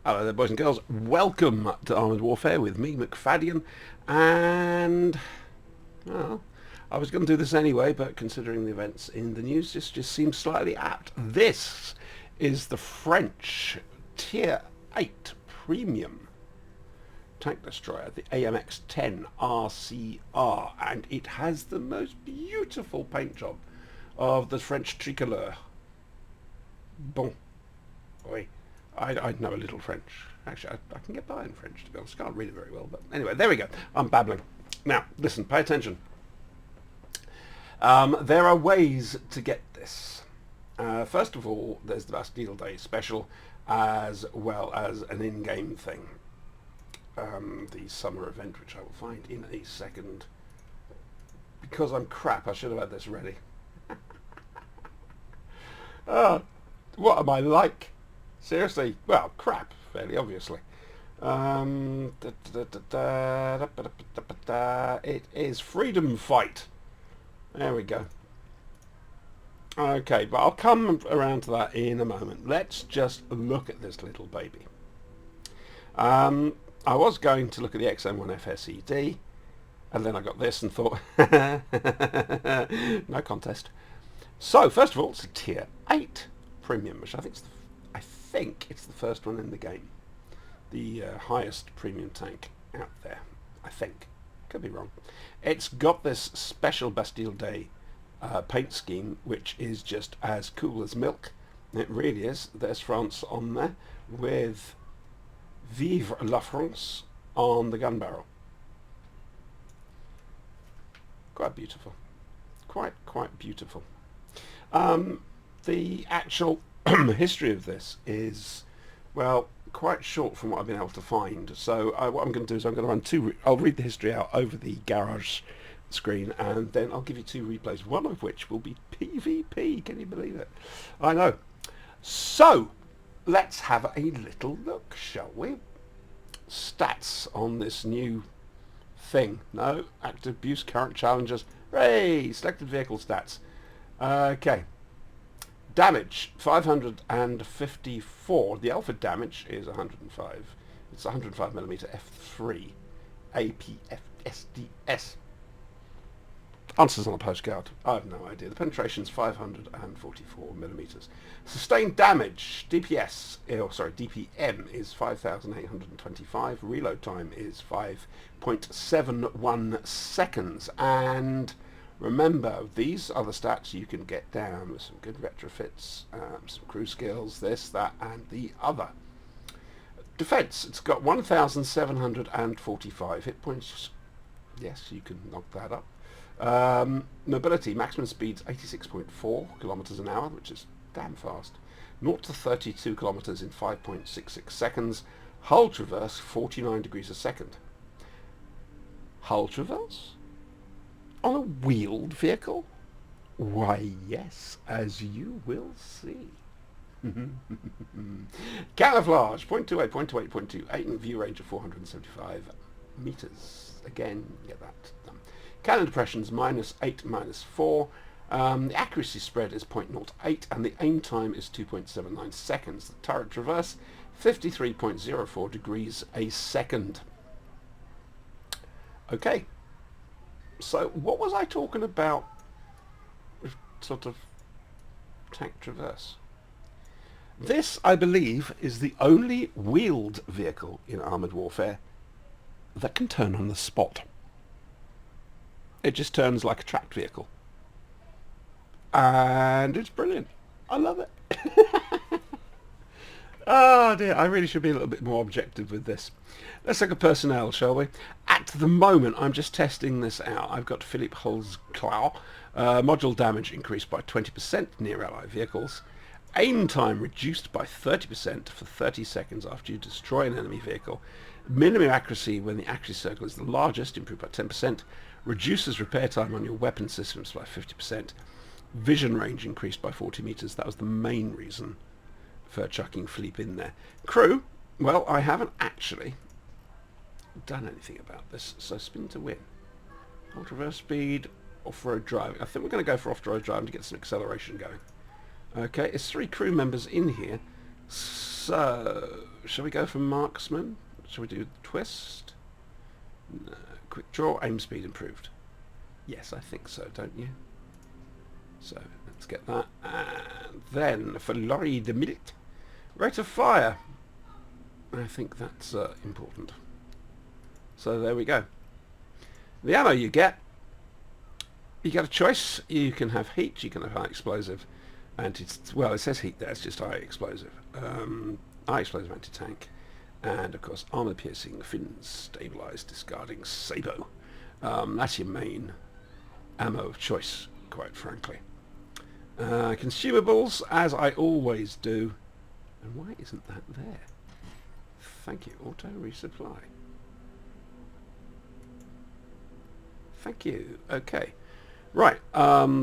Hello there, boys and girls. Welcome to Armoured Warfare with me, McFadden. And, well, I was going to do this anyway, but considering the events in the news, this just seems slightly apt. This is the French Tier 8 Premium tank destroyer, the AMX-10RC R, and it has the most beautiful paint job of the French tricolore. Bon. Oui. I know a little French. Actually, I can get by in French, to be honest. I can't read it very well, but anyway, there we go. I'm babbling. Now, listen, pay attention. There are ways to get this. First of all, there's the Bastille Day special, as well as an in-game thing. The summer event, which I will find in a second. Because I'm crap, I should have had this ready. What am I like? Seriously? Well, crap, fairly obviously. It is Freedom Fight. There we go. Okay, but I'll come around to that in a moment. Let's just look at this little baby. I was going to look at the XM1 FSED, and then I got this and thought, no contest. So, first of all, it's a Tier 8 Premium, which I think it's the first one in the game. The highest premium tank out there, I think. Could be wrong. It's got this special Bastille Day paint scheme, which is just as cool as milk. It really is. There's France on there with Vive La France on the gun barrel. Quite beautiful. Quite beautiful. The actual history of this is, well, quite short from what I've been able to find. So what I'm going to do is I'm going to run I'll read the history out over the garage screen, and then I'll give you two replays, one of which will be PvP. Can you believe it? I know. So let's have a little look, shall we? Stats on this new thing. No, active abuse, current challenges. Hooray! Selected vehicle stats. Okay. Damage, 554. The alpha damage is 105. It's 105mm F3 APF SDS. Answers on a postcard. I have no idea. The penetration is 544mm. Sustained damage, DPM is 5,825. Reload time is 5.71 seconds. And remember, these are the stats you can get down with some good retrofits, some crew skills, this, that, and the other. Defense, it's got 1,745 hit points. Yes, you can knock that up. Mobility, maximum speed's 86.4 kilometers an hour, which is damn fast. 0 to 32 kilometers in 5.66 seconds. Hull traverse, 49 degrees a second. Hull traverse? On a wheeled vehicle? Why, yes, as you will see. Camouflage, 0.28, 0.28, 0.28, and view range of 475 meters. Again, get that done. Cannon depressions, -8, -4. The accuracy spread is 0.08, and the aim time is 2.79 seconds. The turret traverse, 53.04 degrees a second. Okay. So, what was I talking about with sort of tank traverse? This, I believe, is the only wheeled vehicle in Armoured Warfare that can turn on the spot. It just turns like a tracked vehicle. And it's brilliant. I love it. Oh dear, I really should be a little bit more objective with this. Let's look at personnel, shall we? At the moment, I'm just testing this out. I've got Philippe Holzclau. Module damage increased by 20% near ally vehicles. Aim time reduced by 30% for 30 seconds after you destroy an enemy vehicle. Minimum accuracy when the accuracy circle is the largest, improved by 10%. Reduces repair time on your weapon systems by 50%. Vision range increased by 40 meters. That was the main reason for chucking Philippe in there. Crew, well, I haven't actually done anything about this, so spin to win. Ultra speed, off-road driving. I think we're going to go for off-road driving to get some acceleration going. Okay, it's 3 crew members in here, so shall we go for marksman? Shall we do twist? No. Quick draw, aim speed improved. Yes, I think so, don't you? So let's get that. And then for Lorry de Minute, rate of fire. I think that's important. So there we go. The ammo you get a choice. You can have heat, you can have high explosive, well, it says heat there, it's just high explosive. High explosive anti-tank, and of course armor piercing, fins, stabilized, discarding, sabot. That's your main ammo of choice, quite frankly. Consumables, as I always do. And why isn't that there? Thank you. Auto resupply. Thank you. Okay. Right.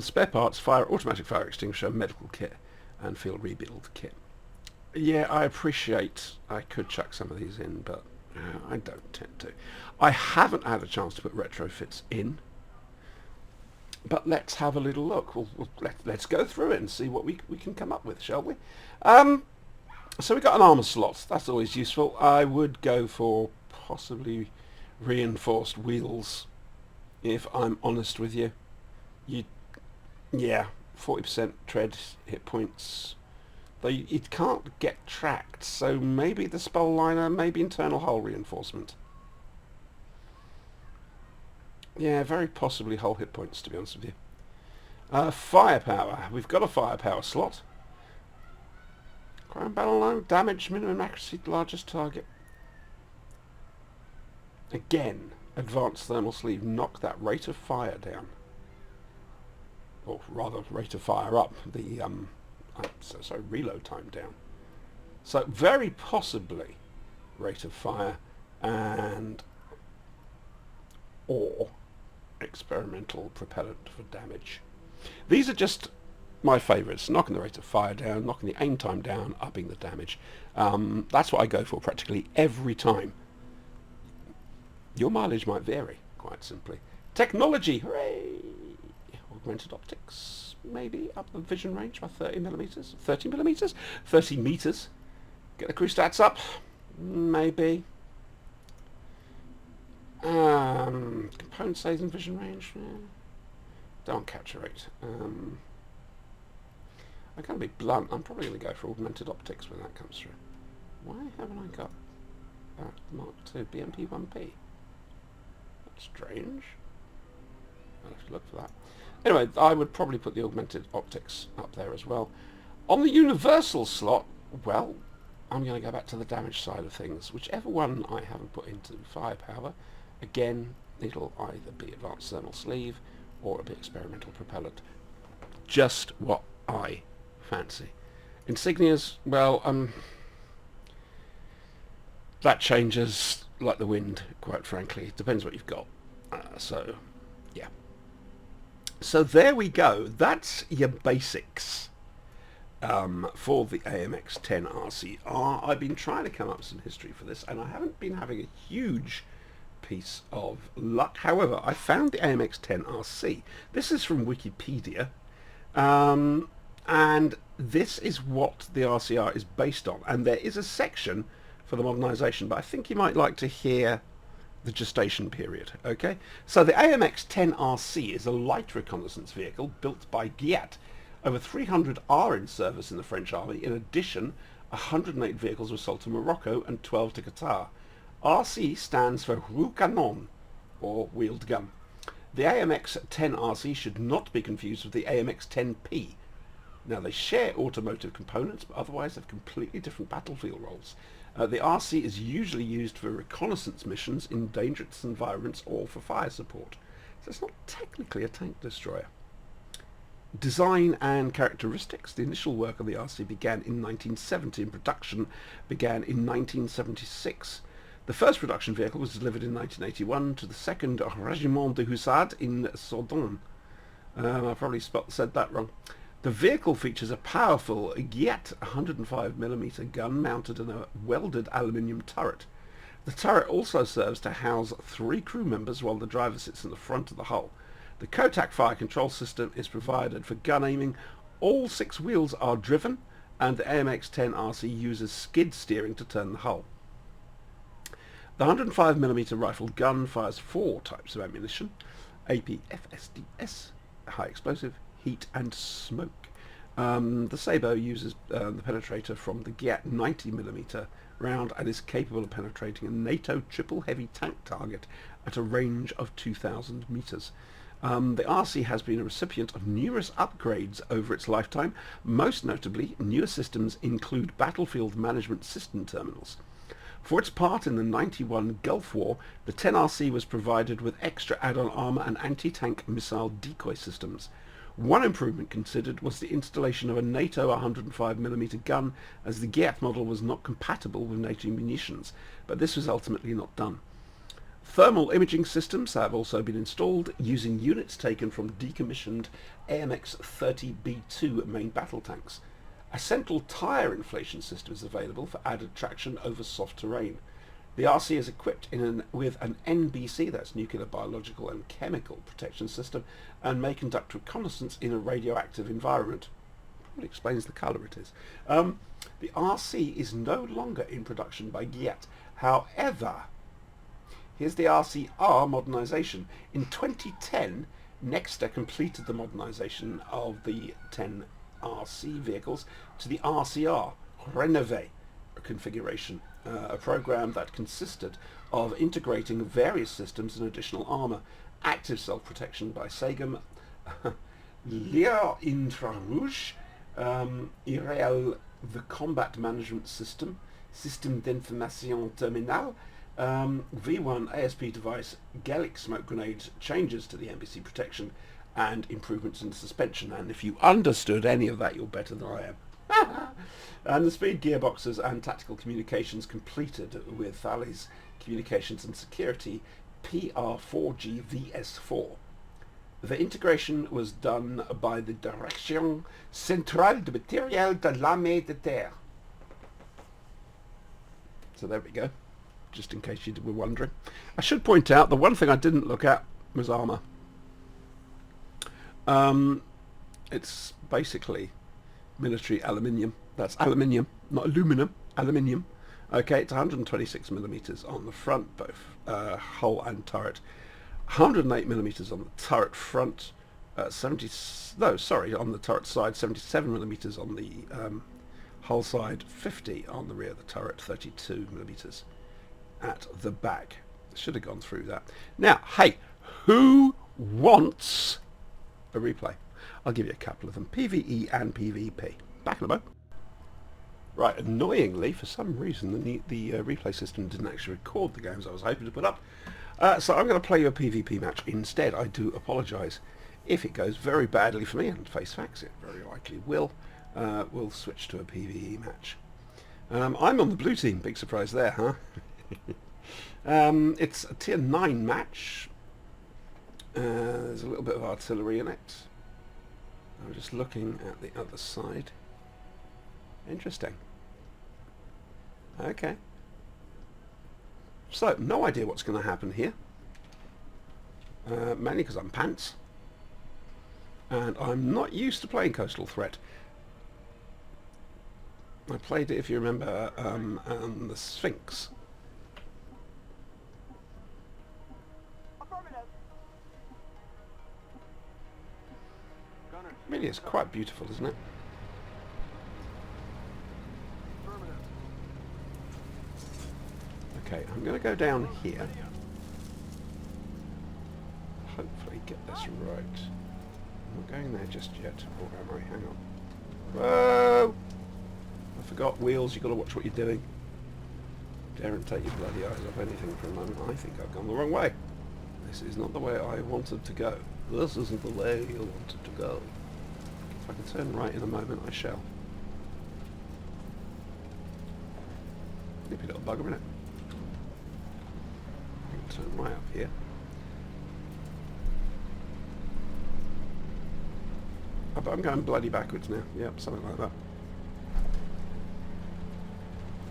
Spare parts, automatic fire extinguisher, medical kit, and field rebuild kit. Yeah, I appreciate I could chuck some of these in, but I don't tend to. I haven't had a chance to put retrofits in, but let's have a little look. Let's go through it and see what we can come up with, shall we? So we got an armor slot. That's always useful. I would go for possibly reinforced wheels, if I'm honest with you. Yeah, 40% tread hit points. Though it can't get tracked, so maybe the spell liner, maybe internal hull reinforcement. Yeah, very possibly hull hit points, to be honest with you. Firepower. We've got a firepower slot. Crime battle line, damage, minimum accuracy, largest target. Again, advanced thermal sleeve. Knock that rate of fire down. Or rather, rate of fire up. The reload time down. So very possibly rate of fire and or experimental propellant for damage. These are just my favourites. Knocking the rate of fire down, knocking the aim time down, upping the damage. That's what I go for practically every time. Your mileage might vary, quite simply. Technology, hooray! Augmented optics, maybe up the vision range by 30 millimeters, 30 millimeters, 30 meters. Get the crew stats up, maybe. Component stays in vision range. Don't capture rate. I'm going to be blunt. I'm probably going to go for augmented optics when that comes through. Why haven't I got that Mark II BMP-1P? That's strange. I'll have to look for that. Anyway, I would probably put the augmented optics up there as well. On the universal slot, well, I'm going to go back to the damage side of things. Whichever one I haven't put into firepower, again, it'll either be advanced thermal sleeve or it'll be experimental propellant. Just what I fancy. Insignias, well, that changes like the wind, quite frankly. It depends what you've got. So, yeah. So there we go. That's your basics for the AMX-10RC R. I've been trying to come up with some history for this, and I haven't been having a huge piece of luck. However, I found the AMX-10RC. This is from Wikipedia, and this is what the RCR is based on. And there is a section for the modernisation, but I think you might like to hear the gestation period. Okay, so the AMX-10RC is a light reconnaissance vehicle built by Giat. Over 300 are in service in the French army. In addition, 108 vehicles were sold to Morocco and 12 to Qatar. RC stands for Roue Canon, or wheeled gun. The AMX-10RC should not be confused with the AMX-10P. Now, they share automotive components, but otherwise have completely different battlefield roles. The RC is usually used for reconnaissance missions in dangerous environments or for fire support. So it's not technically a tank destroyer. Design and characteristics. The initial work on the RC began in 1970 and production began in 1976. The first production vehicle was delivered in 1981 to the 2nd Régiment de Hussards in Sourdon. I probably said that wrong. The vehicle features a powerful Giat 105mm gun mounted in a welded aluminium turret. The turret also serves to house 3 crew members while the driver sits in the front of the hull. The Kotak fire control system is provided for gun aiming. All 6 wheels are driven and the AMX-10RC uses skid steering to turn the hull. The 105mm rifle gun fires 4 types of ammunition: APFSDS, high explosive, heat and smoke. The Sabo uses the penetrator from the GIAT 90mm round and is capable of penetrating a NATO triple heavy tank target at a range of 2,000 metres. The RC has been a recipient of numerous upgrades over its lifetime. Most notably, newer systems include battlefield management system terminals. For its part in the 91 Gulf War, the 10RC was provided with extra add-on armour and anti-tank missile decoy systems. One improvement considered was the installation of a NATO 105mm gun, as the GIAT model was not compatible with NATO munitions, but this was ultimately not done. Thermal imaging systems have also been installed using units taken from decommissioned AMX-30B2 main battle tanks. A central tyre inflation system is available for added traction over soft terrain. The RC is equipped with an NBC, that's nuclear, biological and chemical protection system, and may conduct reconnaissance in a radioactive environment. Probably explains the colour it is. The RC is no longer in production by GIAT. However, here's the RCR modernisation. In 2010, Nexter completed the modernisation of the 10RC vehicles to the RCR Renové configuration, a program that consisted of integrating various systems and additional armour: active self-protection by Sagem, Lear Infrarouge, IREAL, the combat management system, system d'information terminal, V1 ASP device, Gallic smoke grenades, changes to the NBC protection, and improvements in suspension. And if you understood any of that, you're better than I am. And the speed gearboxes and tactical communications completed with Thales Communications and Security PR4G VS4. The integration was done by the Direction Centrale de Matériel de l'Armée de Terre. So there we go, just in case you were wondering. I should point out the one thing I didn't look at was armour. It's basically military aluminium. That's aluminium, not aluminum, aluminium. Okay, it's 126mm on the front, both hull and turret. 108mm on the turret front, on the turret side, 77mm on the hull side, 50 on the rear of the turret, 32mm at the back. Should have gone through that. Now, hey, who wants a replay? I'll give you a couple of them, PvE and PvP. Back in a moment. Right, annoyingly, for some reason, the replay system didn't actually record the games I was hoping to put up. So I'm going to play you a PvP match instead. I do apologise. If it goes very badly for me, and face facts, it very likely will, we'll switch to a PvE match. I'm on the blue team, big surprise there, huh? It's a tier 9 match. There's a little bit of artillery in it. I'm just looking at the other side. Interesting. Okay. So, no idea what's going to happen here. Mainly because I'm pants. And I'm not used to playing Coastal Threat. I played it, if you remember, the Sphinx. Really is quite beautiful, isn't it? Okay, I'm going to go down here. Hopefully get this right. I'm not going there just yet. Or am I? Hang on. Whoa! I forgot wheels, you've got to watch what you're doing. Daren't take your bloody eyes off anything for a moment. I think I've gone the wrong way. This is not the way I wanted to go. This isn't the way I wanted to go. If I can turn right in a moment, I shall. Nippy little bugger, innit? I can turn right up here. But I'm going bloody backwards now. Yep, something like that.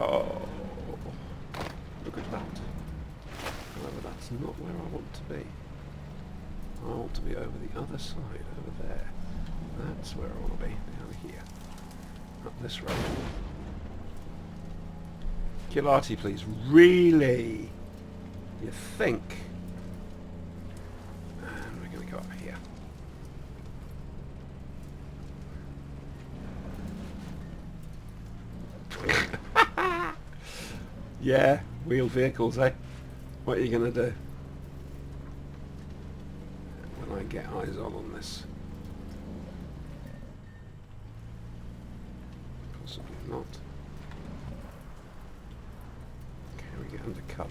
Oh, look at that. However, that's not where I want to be. I want to be over the other side, over there. That's where I want to be, down here. Up this road. Kilati, please. Really? You think? And we're going to go up here. Yeah, wheeled vehicles, eh? What are you going to do? When I get eyes on this. Possibly not. Can we get under cover?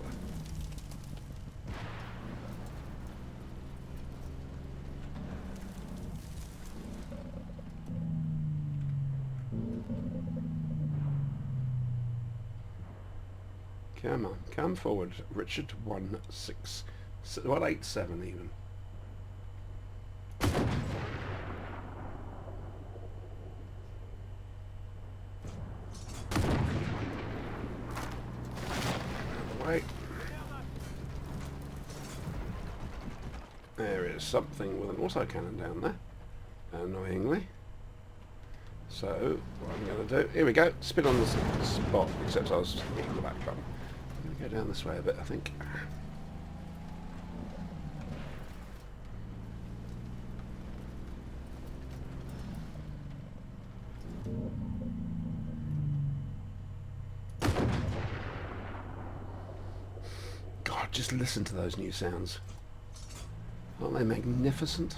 Come on, come forward, Richard. 187 even. Right. There is something with an autocannon down there, annoyingly. So, what I'm going to do, here we go, spin on the spot, except I was hitting the back button. I'm going to go down this way a bit, I think. God, just listen to those new sounds. Aren't they magnificent?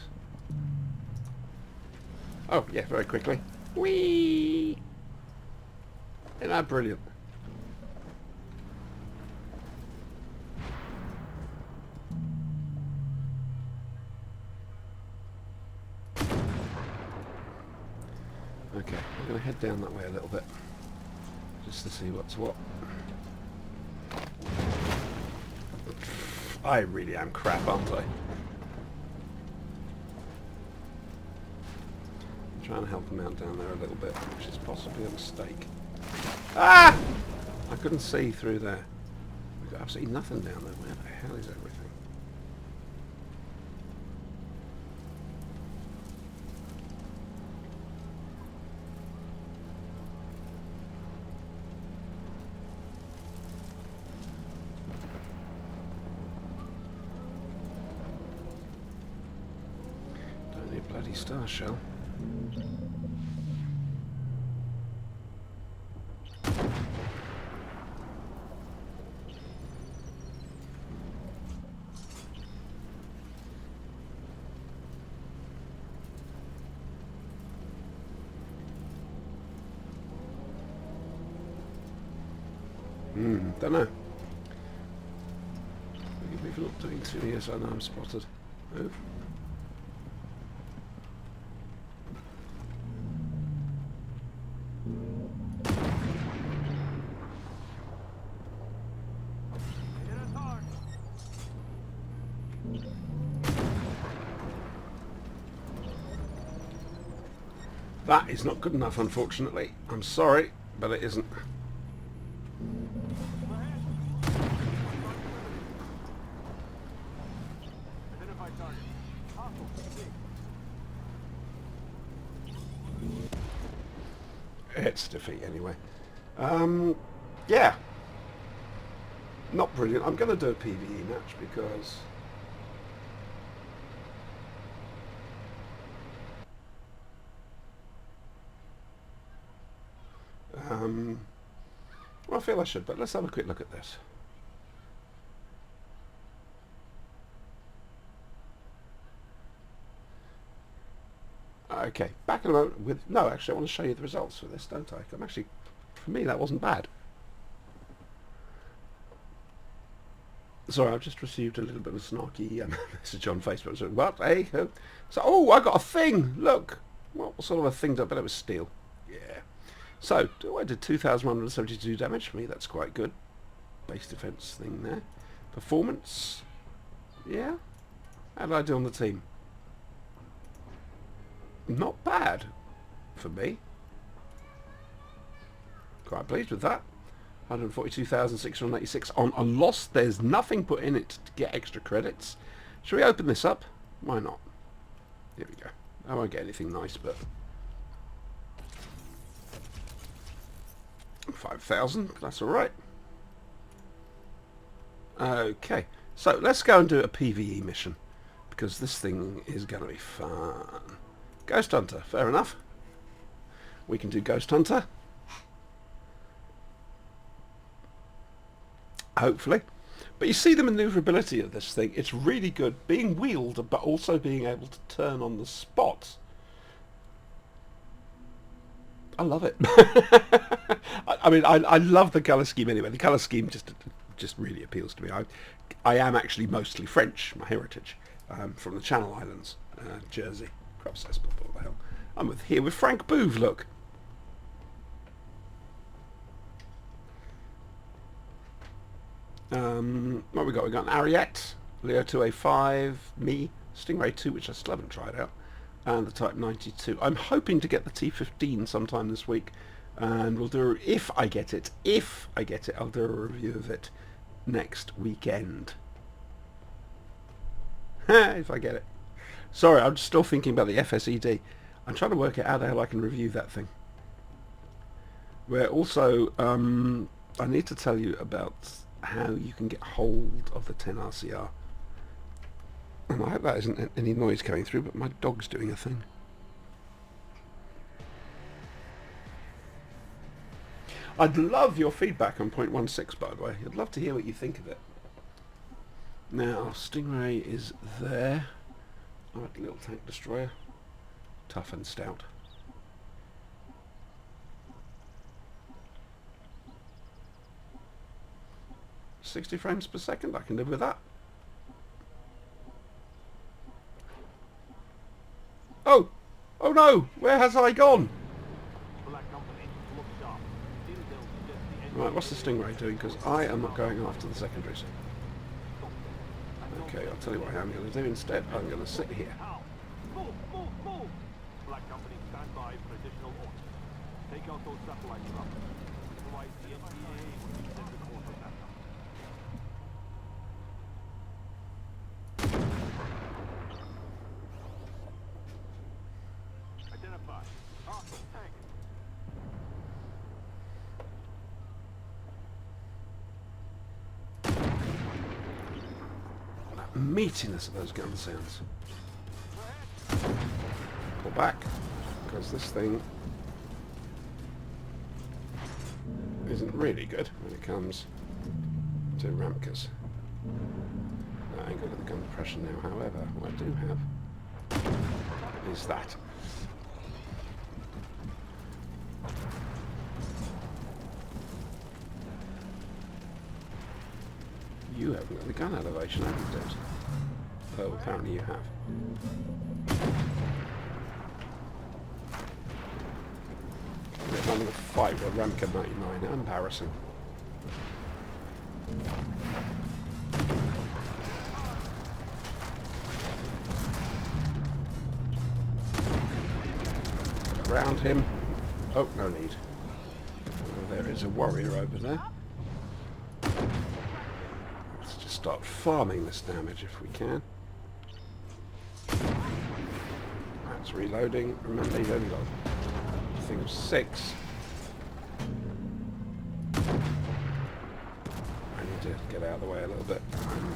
Oh, yeah, very quickly. Whee! Isn't that brilliant? Okay, I'm going to head down that way a little bit, just to see what's what. I really am crap, aren't I? I'm trying to help them out down there a little bit, which is possibly a mistake. Ah! I couldn't see through there. We've got absolutely nothing down there. Where the hell is everything? Don't need a bloody star shell. Don't know. We've not doing too here, so I know I'm spotted. Oh. That is not good enough, unfortunately. I'm sorry, but it isn't. It's defeat anyway. Yeah. Not brilliant. I'm going to do a PvE match because... well, I feel I should, but let's have a quick look at this. Okay, back in a moment with... No, actually, I want to show you the results for this, don't I? I'm actually... For me, that wasn't bad. Sorry, I've just received a little bit of a snarky message on Facebook. So, what? Hey? So, oh, I got a thing! Look! What sort of a thing? I bet it was steel. Yeah. So, I did 2,172 damage. For me, that's quite good. Base defense thing there. Performance. Yeah. How did I do on the team? Not bad for me. Quite pleased with that. 142,686 on a loss. There's nothing put in it to get extra credits. Shall we open this up? Why not? Here we go. I won't get anything nice, but... 5,000, that's alright. Okay, so let's go and do a PvE mission, because this thing is going to be fun. Ghost Hunter, fair enough. We can do Ghost Hunter. Hopefully. But you see the manoeuvrability of this thing. It's really good. Being wheeled, but also being able to turn on the spot. I love it. I mean, I love the colour scheme anyway. The colour scheme just really appeals to me. I am actually mostly French, my heritage, from the Channel Islands, Jersey, Crop Cesspool, what the hell. I'm here with Frank Booth, look. What we got? We got an Ariete, Leo 2A5, me, Stingray 2, which I still haven't tried out, and the Type 92. I'm hoping to get the T15 sometime this week, and we'll do, if I get it, I'll do a review of it next weekend. If I get it. Sorry, I'm still thinking about the FSED. I'm trying to work out how the hell I can review that thing. Where also, I need to tell you about how you can get hold of the 10 RCR. And I hope that isn't any noise coming through, but my dog's doing a thing. I'd love your feedback on 0.16, by the way. I'd love to hear what you think of it. Now, Stingray is there. Alright, little tank destroyer. Tough and stout. $60 frames per second, I can live with that. Oh! Oh no! Where has I gone? Right, what's the Stingray doing? Because I am not going after the secondaries. Okay, I'll tell you what I am going to do instead. I'm going to sit here. Meatiness of those gun sounds. Pull back, because this thing isn't really good when it comes to Ramkas. I ain't good at the gun depression now, however, what I do have is that. You haven't got the gun elevation, have you, Dave? Oh, apparently you have. I'm having a fight with Ramka 99. Embarrassing. Around him. Oh, no need. Oh, there is a warrior over there. Let's just start farming this damage if we can. That's reloading. Remember, you've only got a thing of 6. I need to get out of the way a little bit. I'm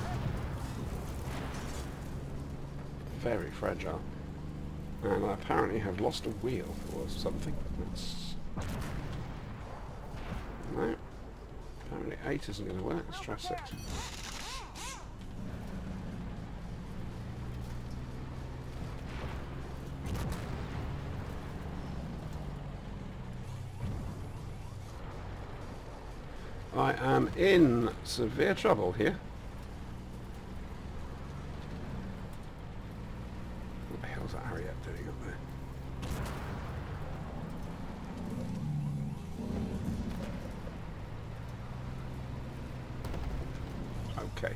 very fragile. And I apparently have lost a wheel or something. That's... No. Apparently 8 isn't going to work. Let's try 6. I am in severe trouble here. What the hell's that Ariete doing up there? Okay.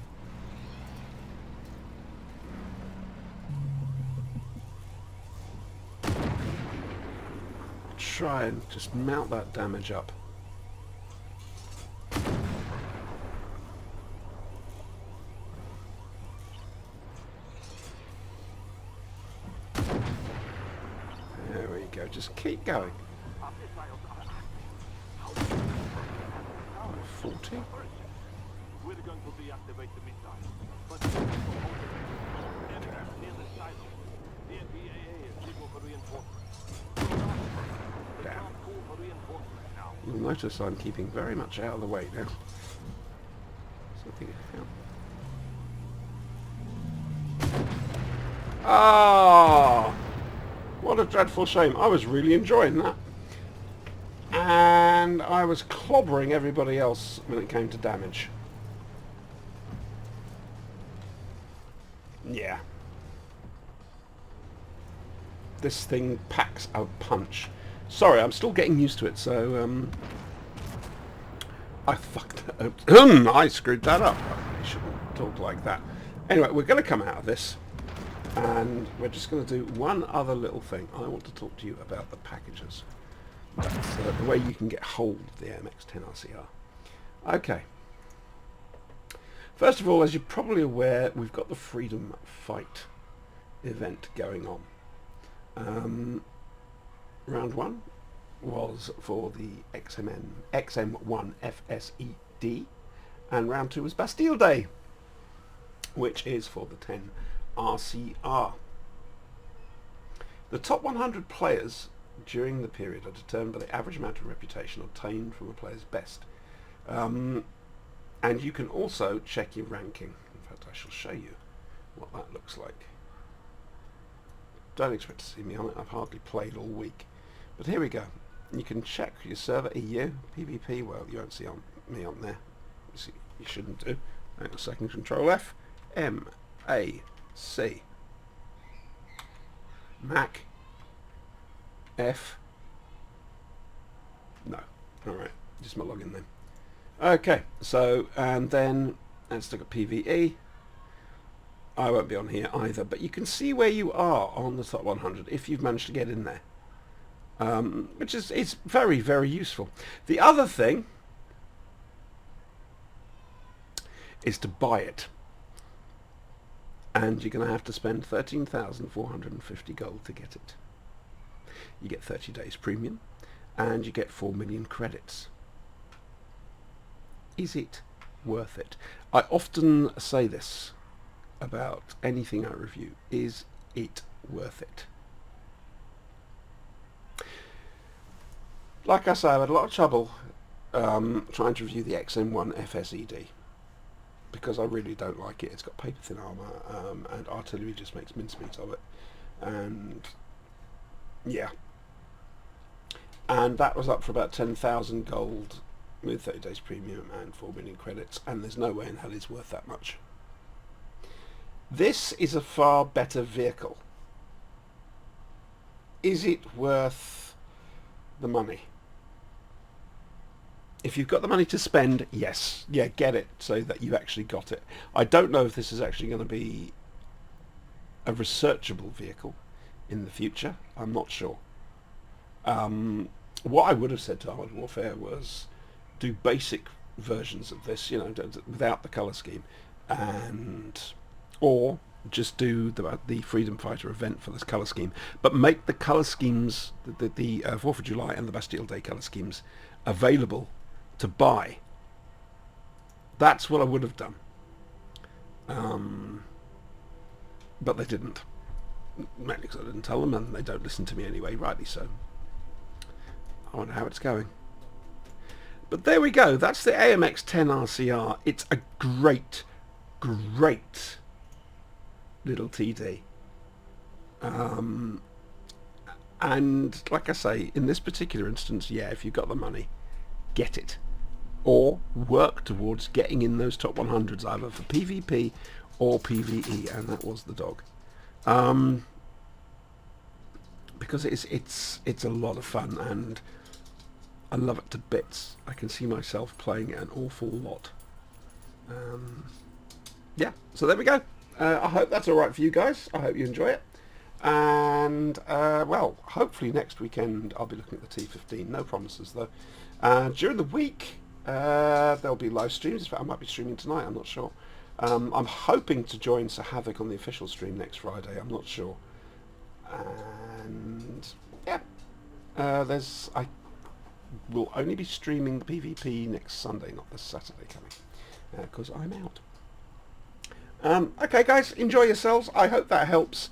Try and just mount that damage up. There we go, just keep going. 40. We're going to deactivate the missile, but enemies near the silo. The NPAA is equal for reinforcements. They Damn. can't call for reinforcements now. You'll notice I'm keeping very much out of the way now. Something out. Ah! What a dreadful shame. I was really enjoying that. And I was clobbering everybody else when it came to damage. Yeah. This thing packs a punch. Sorry, I'm still getting used to it, so I fucked that up. I screwed that up. I shouldn't talk like that. Anyway, we're going to come out of this, and we're just going to do one other little thing. I want to talk to you about the packages. That's the way you can get hold of the AMX-10RC R. Okay. First of all, as you're probably aware, we've got the Freedom Fight event going on. Round 1 was for the XM1 FSED, and round 2 was Bastille Day, which is for the 10 RCR. The top 100 players during the period are determined by the average amount of reputation obtained from a player's best. And you can also check your ranking. In fact, I shall show you what that looks like. Don't expect to see me on it. I've hardly played all week. But here we go. You can check your server EU, PvP. Well, you won't see me on there. You shouldn't do. Hang on a second. Control F. M-A-C. Mac. F. No. Alright. Just my login then. Okay. So, and then let's look at PvE. I won't be on here either, but you can see where you are on the top 100 if you've managed to get in there. Which is very, very useful. The other thing is to buy it. And you're going to have to spend 13,450 gold to get it. You get 30 days premium, and you get 4 million credits. Is it worth it? I often say this about anything I review. Is it worth it? Like I say, I've had a lot of trouble trying to review the XM1 FSED because I really don't like it. It's got paper thin armour, and artillery just makes mincemeat of it. And yeah. And that was up for about 10,000 gold with 30 days premium and 4 million credits, and there's no way in hell it's worth that much. This is a far better vehicle. Is it worth the money? If you've got the money to spend, yes. Yeah, get it so that you actually got it. I don't know if this is actually going to be a researchable vehicle in the future. I'm not sure. What I would have said to Armored Warfare was do basic versions of this, you know, without the colour scheme, or just do the Freedom Fighter event for this colour scheme, but make the colour schemes, the 4th of July and the Bastille Day colour schemes, available to buy. That's what I would have done. But they didn't. Mainly because I didn't tell them, and they don't listen to me anyway, rightly so. I wonder how it's going. But there we go. That's the AMX-10RC R. It's a great, great little TD. And like I say, in this particular instance, yeah, if you've got the money, get it. Or work towards getting in those top 100s, either for PvP or PvE, and that was the dog. Because it's a lot of fun, and I love it to bits. I can see myself playing it an awful lot. Yeah, so there we go. I hope that's alright for you guys. I hope you enjoy it. And, well, hopefully next weekend I'll be looking at the T15. No promises, though. During the week, there'll be live streams. In fact, I might be streaming tonight. I'm not sure. I'm hoping to join Sir Havoc on the official stream next Friday. I'm not sure. And, yeah. will only be streaming the PvP next Sunday, not this Saturday coming, because I'm out. Okay, guys, enjoy yourselves. I hope that helps.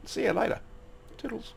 See you later. Toodles.